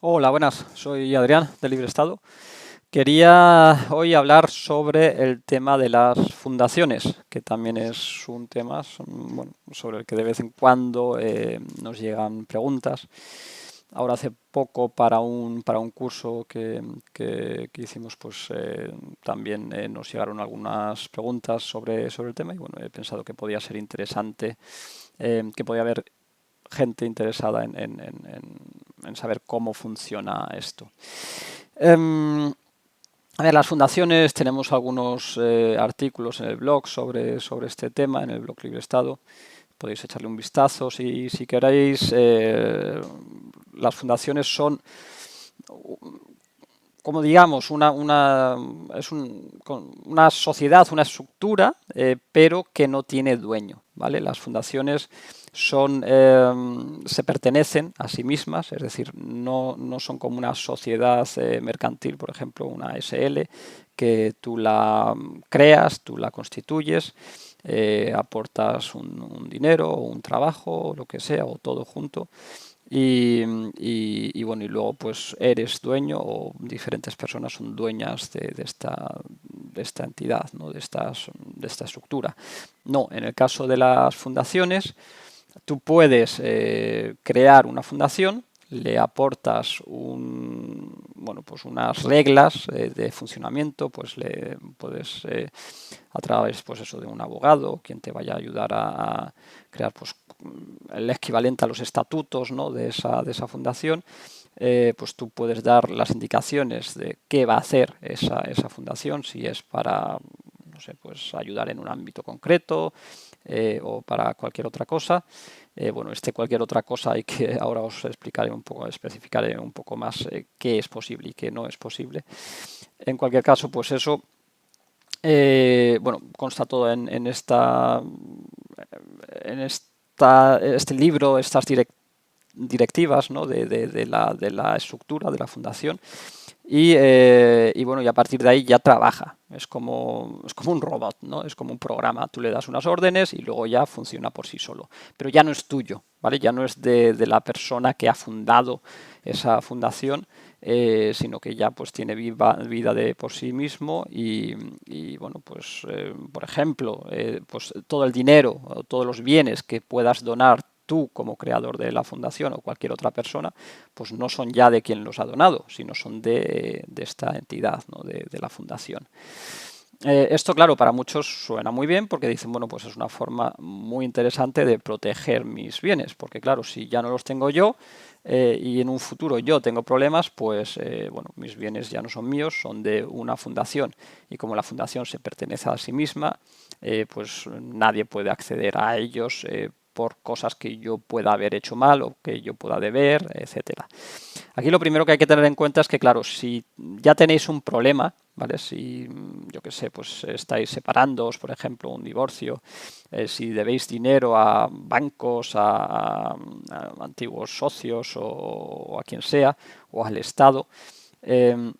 Hola, buenas. Soy Adrián de Libre Estado. Quería hoy hablar sobre el tema de las fundaciones, que también es un tema bueno, sobre el que de vez en cuando nos llegan preguntas. Ahora hace poco para un curso que hicimos, pues también nos llegaron algunas preguntas sobre el tema y bueno, he pensado que podía ser interesante, que podía haber gente interesada en saber cómo funciona esto. Em, a ver, las fundaciones, tenemos algunos artículos en el blog sobre este tema, en el blog Libre Estado. Podéis echarle un vistazo si queréis. Las fundaciones son, como digamos, una sociedad, una estructura, pero que no tiene dueño, ¿vale? Las fundaciones se pertenecen a sí mismas, es decir, no son como una sociedad mercantil, por ejemplo, una SL, que tú la creas, tú la constituyes, aportas un dinero o un trabajo, o lo que sea, o todo junto, y bueno, y luego pues eres dueño o diferentes personas son dueñas de esta entidad, ¿no? de esta estructura. No, en el caso de las fundaciones, tú puedes crear una fundación, le aportas bueno, pues unas reglas de funcionamiento, pues le puedes a través, pues eso, de un abogado, quien te vaya a ayudar a crear, pues el equivalente a los estatutos, ¿no? de esa fundación. Pues tú puedes dar las indicaciones de qué va a hacer esa fundación, si es para, no sé, pues ayudar en un ámbito concreto, o para cualquier otra cosa. Bueno, cualquier otra cosa hay que ahora os explicaré un poco, especificaré un poco más qué es posible y qué no es posible. En cualquier caso, pues eso, bueno, consta todo este libro, estas directivas, ¿no? de la estructura de la fundación. Y bueno, y a partir de ahí ya trabaja. Es como un robot, ¿no? Es como un programa. Tú le das unas órdenes y luego ya funciona por sí solo. Pero ya no es tuyo, ¿vale? Ya no es de la persona que ha fundado esa fundación, sino que ya pues tiene vida por sí mismo y bueno, pues por ejemplo, pues todo el dinero o todos los bienes que puedas donar tú como creador de la fundación o cualquier otra persona, pues no son ya de quien los ha donado, sino son de esta entidad, ¿no? de la fundación. Esto, claro, para muchos suena muy bien porque dicen, bueno, pues es una forma muy interesante de proteger mis bienes, porque claro, si ya no los tengo yo y en un futuro yo tengo problemas, pues bueno, mis bienes ya no son míos, son de una fundación y como la fundación se pertenece a sí misma, pues nadie puede acceder a ellos por cosas que yo pueda haber hecho mal o que yo pueda deber, etcétera. Aquí lo primero que hay que tener en cuenta es que, claro, si ya tenéis un problema, ¿vale? Si, yo qué sé, pues estáis separándoos, por ejemplo, un divorcio, si debéis dinero a bancos, a antiguos socios o a quien sea, o al Estado, eh,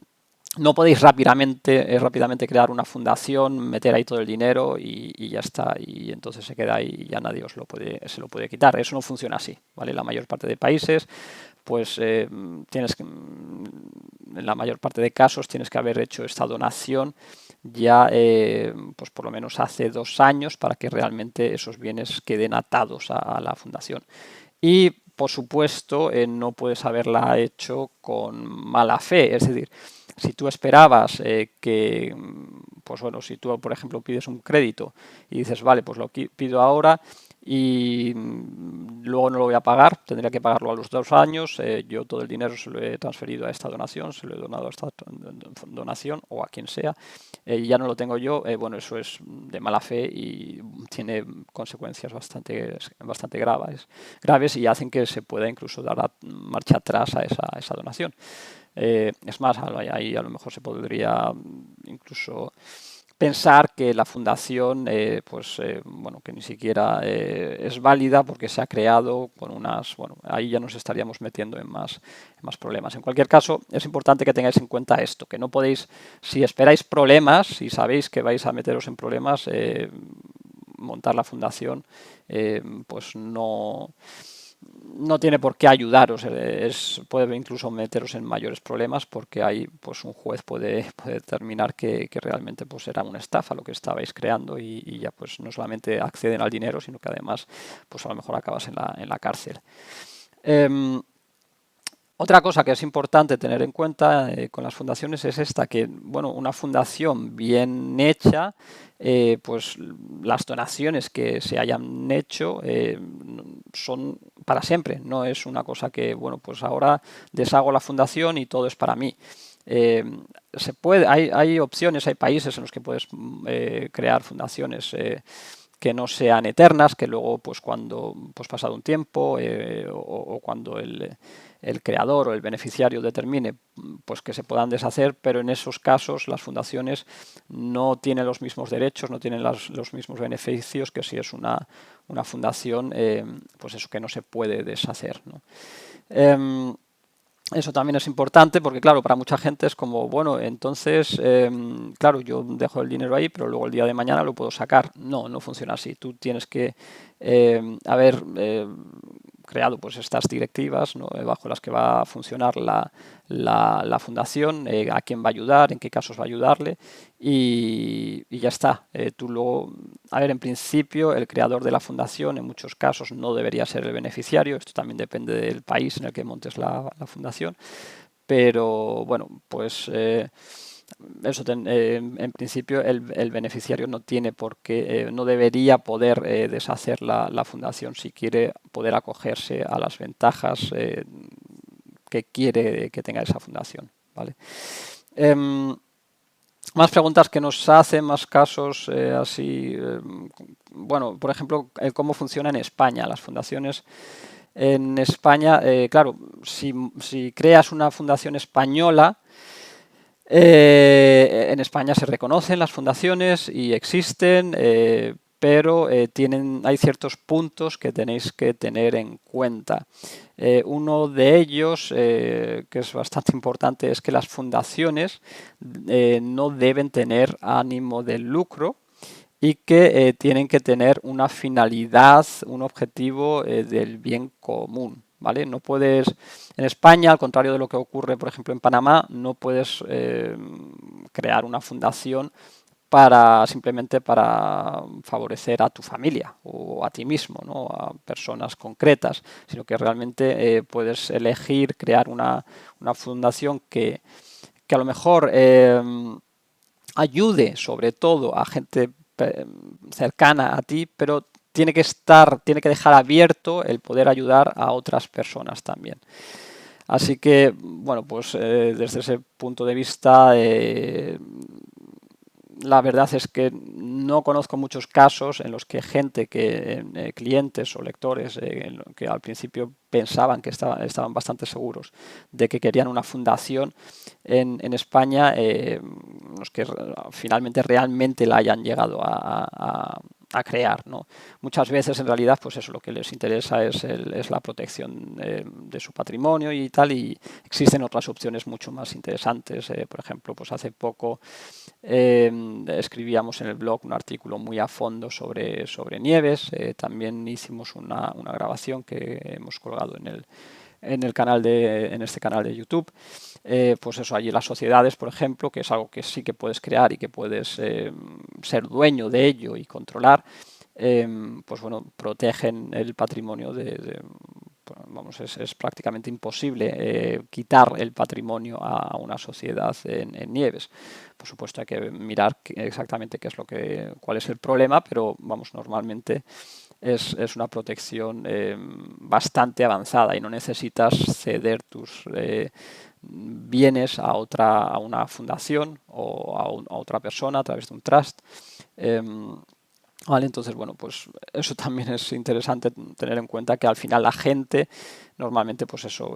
no podéis rápidamente crear una fundación, meter ahí todo el dinero y ya está. Y entonces se queda ahí y ya nadie se lo puede quitar. Eso no funciona así, ¿vale? La mayor parte de países, pues en la mayor parte de casos tienes que haber hecho esta donación ya pues por lo menos hace 2 años para que realmente esos bienes queden atados a la fundación. Y por supuesto, no puedes haberla hecho con mala fe, es decir, si tú esperabas pues bueno, si tú, por ejemplo, pides un crédito y dices, vale, pues lo pido ahora y luego no lo voy a pagar, tendría que pagarlo a los 2 años, yo todo el dinero se lo he transferido a esta donación, se lo he donado a esta donación o a quien sea, y ya no lo tengo yo, bueno, eso es de mala fe y tiene consecuencias bastante graves y hacen que se pueda incluso dar marcha atrás a esa donación. Es más, ahí a lo mejor se podría incluso pensar que la fundación, pues bueno, que ni siquiera es válida porque se ha creado con bueno, ahí ya nos estaríamos metiendo en más problemas. En cualquier caso, es importante que tengáis en cuenta esto, que no podéis, si esperáis problemas, si sabéis que vais a meteros en problemas, montar la fundación, pues no tiene por qué ayudaros, puede incluso meteros en mayores problemas porque ahí pues un juez puede determinar que realmente pues era una estafa lo que estabais creando y ya pues no solamente acceden al dinero, sino que además pues a lo mejor acabas en la cárcel. Em, Otra cosa que es importante tener en cuenta con las fundaciones es esta, que bueno, una fundación bien hecha, pues las donaciones que se hayan hecho son para siempre, no es una cosa que, bueno, pues ahora deshago la fundación y todo es para mí. Eh, hay opciones, hay países en los que puedes crear fundaciones que no sean eternas, que luego, pues cuando pues pasado un tiempo o cuando el creador o el beneficiario determine pues que se puedan deshacer, pero en esos casos las fundaciones no tienen los mismos derechos, no tienen los mismos beneficios que si es una fundación, pues eso que no se puede deshacer, ¿no? Eso también es importante porque, claro, para mucha gente es como, bueno, entonces, claro, yo dejo el dinero ahí, pero luego el día de mañana lo puedo sacar. No, no funciona así. Tú tienes que haber creado pues estas directivas, ¿no? Bajo las que va a funcionar la fundación, a quién va a ayudar, en qué casos va a ayudarle y ya está. Tú luego, a ver, en principio el creador de la fundación en muchos casos no debería ser el beneficiario, esto también depende del país en el que montes la fundación, pero bueno, pues en principio el beneficiario no tiene por qué, no debería poder deshacer la fundación si quiere poder acogerse a las ventajas que quiere que tenga esa fundación, ¿vale? Más preguntas que nos hacen, más casos así. Bueno, por ejemplo, cómo funciona en España. Las fundaciones en España, claro, si creas una fundación española, en España se reconocen las fundaciones y existen, pero hay ciertos puntos que tenéis que tener en cuenta. Uno de ellos, que es bastante importante, es que las fundaciones no deben tener ánimo de lucro y que tienen que tener una finalidad, un objetivo del bien común. ¿Vale? No puedes, en España, al contrario de lo que ocurre, por ejemplo, en Panamá, no puedes crear una fundación simplemente para favorecer a tu familia o a ti mismo, ¿no? A personas concretas, sino que realmente puedes elegir crear una fundación que a lo mejor ayude sobre todo a gente cercana a ti, pero tiene que dejar abierto el poder ayudar a otras personas también. Así que, bueno, pues desde ese punto de vista, la verdad es que no conozco muchos casos en los que clientes o lectores, que al principio pensaban que estaban bastante seguros de que querían una fundación en España, los que finalmente realmente la hayan llegado a crear, ¿no? Muchas veces en realidad pues eso lo que les interesa es la protección de su patrimonio y tal, y existen otras opciones mucho más interesantes. Por ejemplo, pues hace poco escribíamos en el blog un artículo muy a fondo sobre Nieves. También hicimos una grabación que hemos colgado en este canal de YouTube. Pues eso, allí las sociedades, por ejemplo, que es algo que sí que puedes crear y que puedes ser dueño de ello y controlar, pues bueno, protegen el patrimonio vamos, es prácticamente imposible quitar el patrimonio a una sociedad en Nieves. Por supuesto hay que mirar exactamente cuál es el problema, pero vamos, normalmente es una protección bastante avanzada y no necesitas ceder tus bienes a una fundación o a otra persona a través de un trust. Vale, entonces, bueno, pues eso también es interesante tener en cuenta, que al final la gente normalmente, pues eso,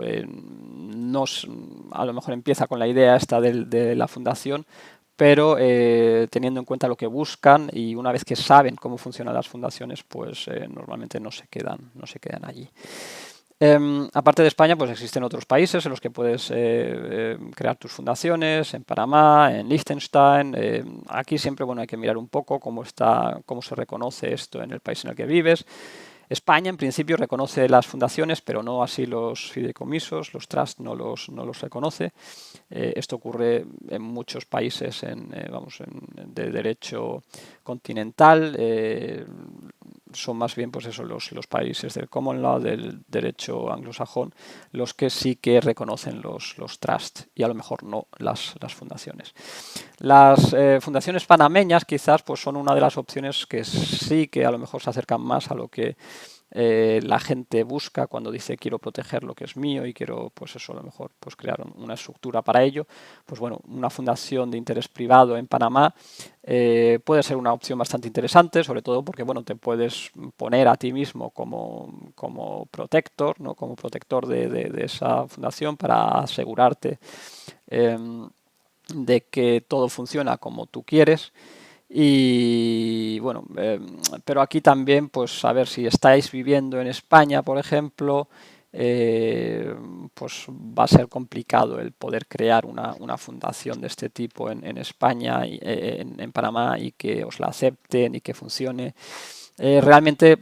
a lo mejor empieza con la idea esta de la fundación, pero teniendo en cuenta lo que buscan y una vez que saben cómo funcionan las fundaciones, pues normalmente no se quedan allí. Aparte de España, pues existen otros países en los que puedes crear tus fundaciones, en Panamá, en Liechtenstein. Aquí siempre, bueno, hay que mirar un poco cómo se reconoce esto en el país en el que vives. España, en principio, reconoce las fundaciones, pero no así los fideicomisos, los trusts no los reconoce. Esto ocurre en muchos países de derecho continental. Son más bien pues eso, los países del common law, del derecho anglosajón, los que sí que reconocen los trusts y a lo mejor no las fundaciones. Las fundaciones panameñas quizás pues son una de las opciones que sí que a lo mejor se acercan más a lo que la gente busca cuando dice quiero proteger lo que es mío y quiero pues eso a lo mejor pues crear una estructura para ello. Pues bueno, una fundación de interés privado en Panamá puede ser una opción bastante interesante, sobre todo porque bueno, te puedes poner a ti mismo como protector, ¿no? Como protector de esa fundación para asegurarte de que todo funciona como tú quieres. Y bueno, pero aquí también, pues a ver, si estáis viviendo en España, por ejemplo, pues va a ser complicado el poder crear una fundación de este tipo en España, en Panamá, y que os la acepten y que funcione. Realmente,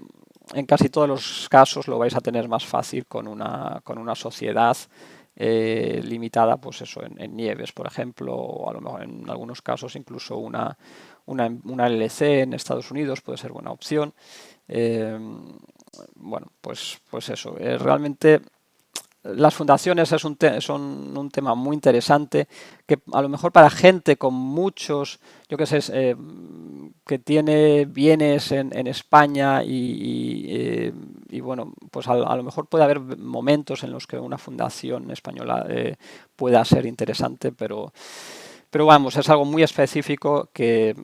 en casi todos los casos lo vais a tener más fácil con una sociedad limitada, pues eso, en Nieves, por ejemplo, o a lo mejor en algunos casos incluso una LLC en Estados Unidos puede ser buena opción. Bueno, pues eso. Realmente las fundaciones son un tema muy interesante que a lo mejor para gente con muchos, yo qué sé, que tiene bienes en España y bueno, pues a lo mejor puede haber momentos en los que una fundación española pueda ser interesante, pero vamos, es algo muy específico que,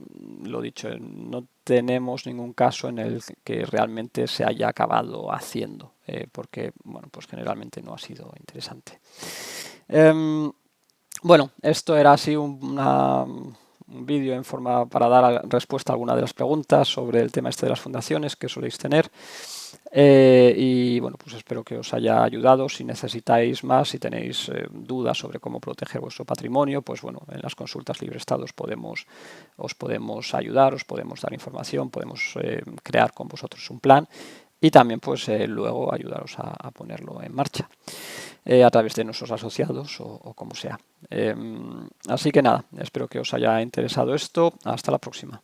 lo dicho, no tenemos ningún caso en el que realmente se haya acabado haciendo, porque, bueno, pues generalmente no ha sido interesante. Bueno, esto era así un vídeo en forma para dar respuesta a alguna de las preguntas sobre el tema este de las fundaciones que soléis tener. Y bueno, pues espero que os haya ayudado. Si necesitáis más, si tenéis dudas sobre cómo proteger vuestro patrimonio, pues bueno, en las consultas LibreStado os podemos ayudar, os podemos dar información, podemos crear con vosotros un plan y también pues luego ayudaros a ponerlo en marcha a través de nuestros asociados o como sea. Así que nada, espero que os haya interesado esto. Hasta la próxima.